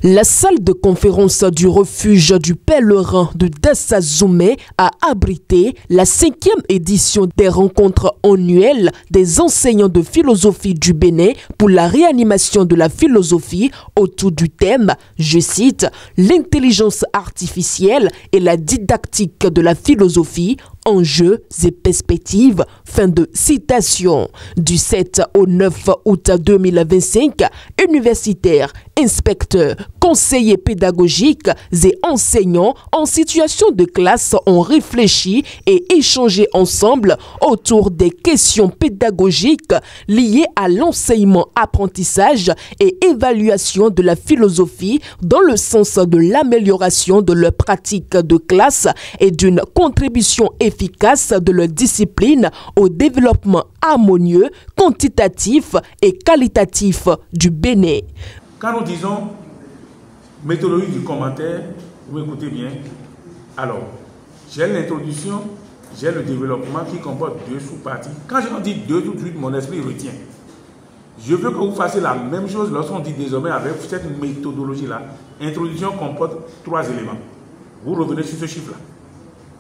La salle de conférence du refuge du pèlerin de Dassa-Zoumé a abrité la 5e édition des rencontres annuelles des enseignants de philosophie du Bénin pour la réanimation de la philosophie autour du thème, je cite, l'intelligence artificielle et la didactique de la philosophie, enjeux et perspectives, fin de citation. Du 7 au 9 août 2025, universitaires, inspecteurs, conseillers pédagogiques et enseignants en situation de classe ont réfléchi et échangé ensemble autour des questions pédagogiques liées à l'enseignement-apprentissage et évaluation de la philosophie dans le sens de l'amélioration de leur pratique de classe et d'une contribution efficace de leur discipline au développement harmonieux, quantitatif et qualitatif du Bénin. Quand nous disons méthodologie du commentaire, vous écoutez bien. Alors, j'ai l'introduction, j'ai le développement qui comporte 2 sous-parties. Quand je dis 2 tout de suite, mon esprit retient. Je veux que vous fassiez la même chose lorsqu'on dit désormais avec cette méthodologie-là. Introduction comporte 3 éléments. Vous revenez sur ce chiffre-là.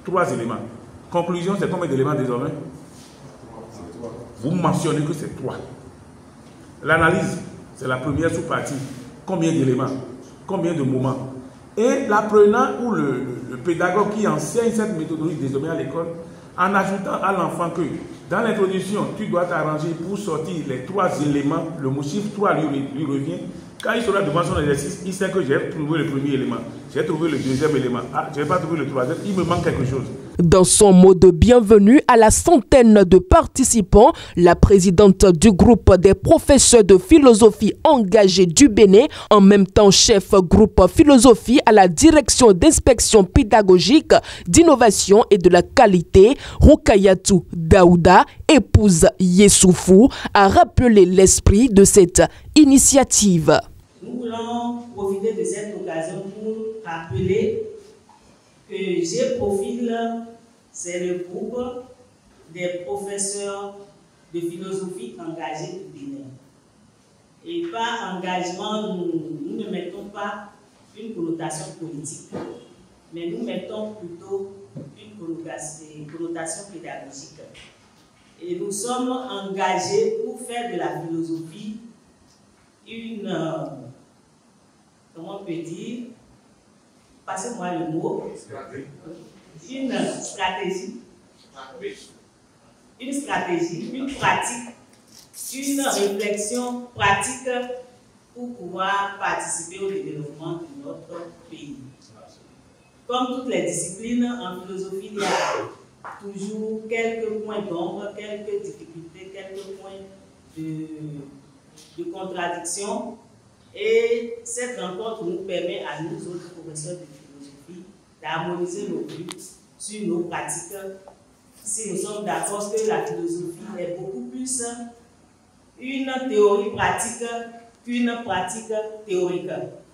3 éléments. Conclusion, c'est combien d'éléments désormais? Vous mentionnez que c'est 3. L'analyse, c'est la première sous-partie. Combien d'éléments? Combien de moments? Et l'apprenant ou le pédagogue qui enseigne cette méthodologie désormais à l'école, en ajoutant à l'enfant que dans l'introduction, tu dois t'arranger pour sortir les 3 éléments, le mot chiffre 3 lui revient. Quand il sera devant son exercice, il sait que j'ai trouvé le premier élément, j'ai trouvé le deuxième élément, je n'ai pas trouvé le troisième, il me manque quelque chose. Dans son mot de bienvenue à la centaine de participants, la présidente du groupe des professeurs de philosophie engagés du Bénin, en même temps chef groupe philosophie à la direction d'inspection pédagogique, d'innovation et de la qualité, Rukayatou Daouda, épouse Yessoufou, a rappelé l'esprit de cette initiative. Nous voulons profiter de cette occasion pour rappeler que G-Profil, c'est le groupe des professeurs de philosophie engagés du Bénin. Et par engagement, nous ne mettons pas une connotation politique, mais nous mettons plutôt une connotation pédagogique. Et nous sommes engagés pour faire de la philosophie une, comment on peut dire, passez-moi le mot, une stratégie, une pratique, une réflexion pratique pour pouvoir participer au développement de notre pays. Comme toutes les disciplines, en philosophie, il y a toujours quelques points d'ombre, quelques difficultés, quelques points de contradiction. Et cette rencontre nous permet à nous autres professeurs de philosophie d'harmoniser nos vues sur nos pratiques. Si nous sommes d'accord que la philosophie est beaucoup plus une théorie pratique qu'une pratique théorique.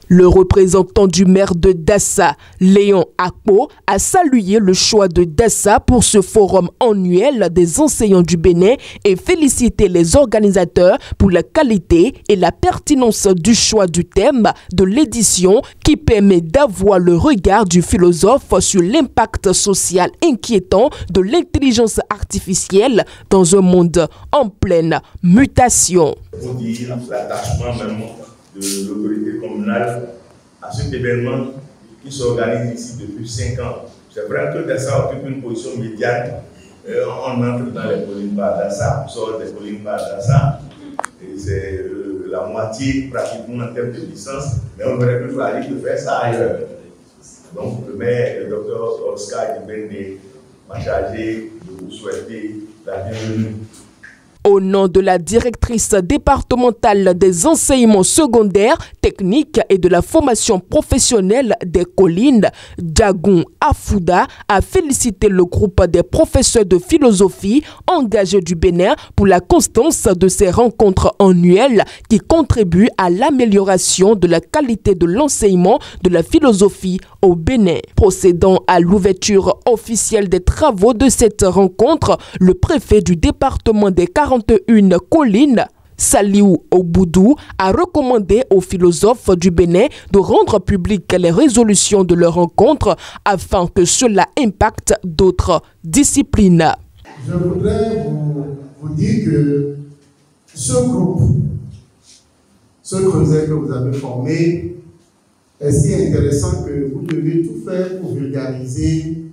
Le représentant du maire de Dassa, Léon Akpo, a salué le choix de Dassa pour ce forum annuel des enseignants du Bénin et félicité les organisateurs pour la qualité et la pertinence du choix du thème de l'édition qui permet d'avoir le regard du philosophe sur l'impact social inquiétant de l'intelligence artificielle dans un monde en pleine mutation. Pour dire l'attachement même de l'autorité communale à cet événement qui s'organise ici depuis 5 ans. C'est vrai que Dassa occupe une position médiane. On entre dans les collines par Dassa, on sort des collines par Dassa. Et c'est la moitié pratiquement en termes de distance, mais on aurait pu choisir de faire ça ailleurs. Donc le maire, le docteur Oscar Dibende, m'a chargé de vous souhaiter la bienvenue. Au nom de la directrice départementale des enseignements secondaires, techniques et de la formation professionnelle des collines, Djagoun Afouda a félicité le groupe des professeurs de philosophie engagés du Bénin pour la constance de ces rencontres annuelles qui contribuent à l'amélioration de la qualité de l'enseignement de la philosophie au Bénin. Procédant à l'ouverture officielle des travaux de cette rencontre, le préfet du département des 41 collines, Saliou Oboudou a recommandé aux philosophes du Bénin de rendre publiques les résolutions de leur rencontre afin que cela impacte d'autres disciplines. Je voudrais vous dire que ce groupe, ce creuset que vous avez formé, est si intéressant que vous devez tout faire pour vulgariser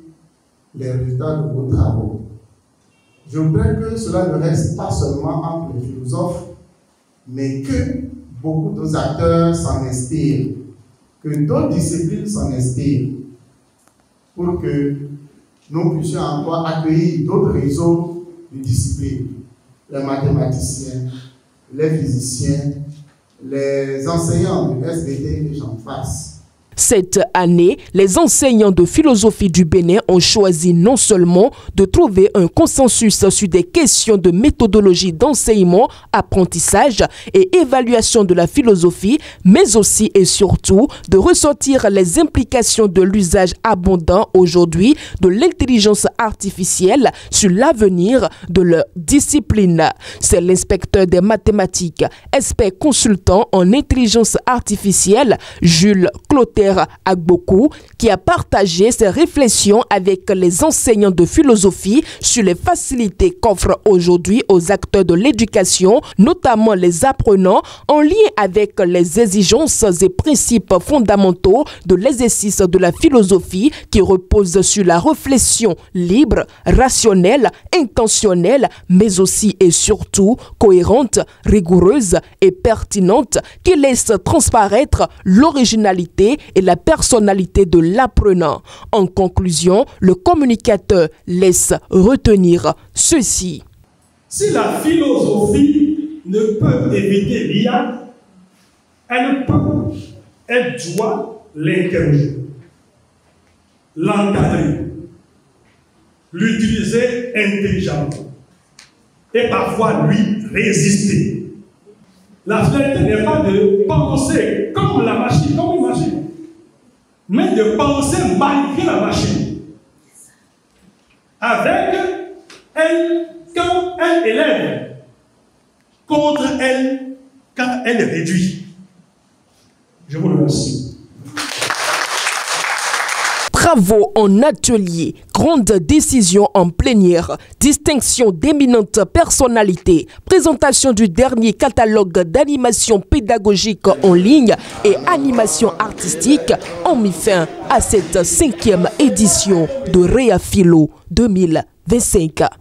les résultats de vos travaux. Je voudrais que cela ne reste pas seulement entre les philosophes, mais que beaucoup d'autres acteurs s'en inspirent, que d'autres disciplines s'en inspirent, pour que nous puissions encore accueillir d'autres réseaux de disciplines, les mathématiciens, les physiciens, les enseignants de SVT et j'en passe. Cette année, les enseignants de philosophie du Bénin ont choisi non seulement de trouver un consensus sur des questions de méthodologie d'enseignement, apprentissage et évaluation de la philosophie, mais aussi et surtout de ressortir les implications de l'usage abondant aujourd'hui de l'intelligence artificielle sur l'avenir de leur discipline. C'est l'inspecteur des mathématiques, expert consultant en intelligence artificielle, Jules Clotaire Agbokou, qui a partagé ses réflexions avec les enseignants de philosophie sur les facilités qu'offrent aujourd'hui aux acteurs de l'éducation, notamment les apprenants, en lien avec les exigences et principes fondamentaux de l'exercice de la philosophie qui repose sur la réflexion libre, rationnelle, intentionnelle, mais aussi et surtout cohérente, rigoureuse et pertinente, qui laisse transparaître l'originalité et la personnalité de l'apprenant. En conclusion, le communicateur laisse retenir ceci. Si la philosophie ne peut éviter l'IA, elle doit l'interroger, l'encadrer, l'utiliser intelligemment et parfois lui résister. La finalité n'est pas de penser comme la machine, comme une machine, mais de penser malgré la machine. Avec elle, quand elle élève, contre elle, quand elle réduit. Je vous remercie. Travaux en atelier, grandes décisions en plénière, distinction d'éminentes personnalités, présentation du dernier catalogue d'animation pédagogique en ligne et animation artistique ont mis fin à cette 5e édition de Réa Philo 2025.